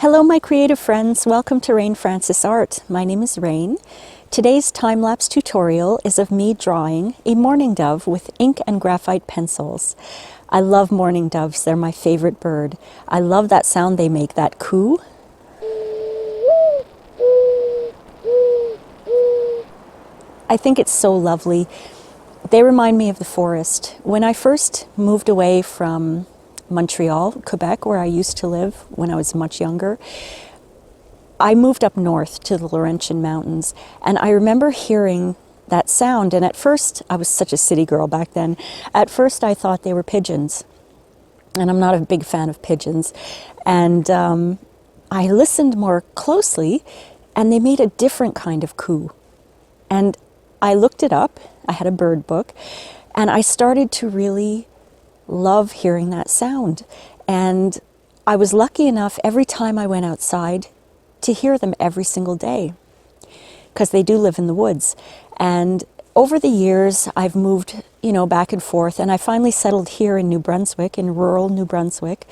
Hello my creative friends, welcome to Rain Francis Art. My name is Rain. Today's time-lapse tutorial is of me drawing a mourning dove with ink and graphite pencils. I love mourning doves, they're my favorite bird. I love that sound they make, that coo. I think it's so lovely. They remind me of the forest. When I first moved away from Montreal, Quebec, where I used to live when I was much younger, I moved up north to the Laurentian Mountains, and I remember hearing that sound, and at first, I was such a city girl back then, at first I thought they were pigeons, and I'm not a big fan of pigeons, and I listened more closely, and they made a different kind of coo, and I looked it up. I had a bird book, and I started to really love hearing that sound. And I was lucky enough every time I went outside to hear them every single day, because they do live in the woods. And over the years, I've moved, back and forth, and I finally settled here in New Brunswick, in rural New Brunswick.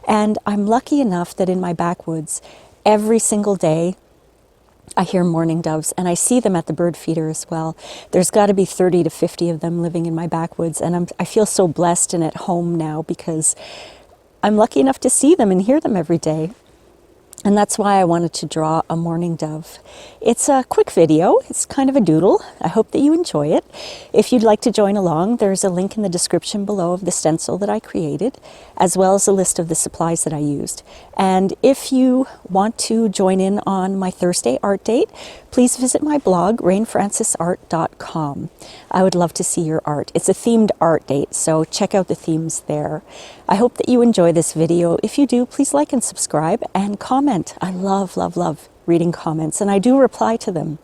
And I'm lucky enough that in my backwoods, every single day, I hear mourning doves, and I see them at the bird feeder as well. There's got to be 30 to 50 of them living in my backwoods, and I feel so blessed and at home now because I'm lucky enough to see them and hear them every day. And that's why I wanted to draw a mourning dove. It's a quick video. It's kind of a doodle. I hope that you enjoy it. If you'd like to join along, there's a link in the description below of the stencil that I created, as well as a list of the supplies that I used. And if you want to join in on my Thursday art date, please visit my blog, rainfrancisart.com. I would love to see your art. It's a themed art date, so check out the themes there. I hope that you enjoy this video. If you do, please like and subscribe and comment. I love, love, love reading comments, and I do reply to them.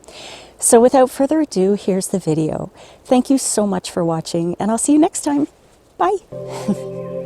So without further ado, here's the video. Thank you so much for watching, and I'll see you next time. Bye.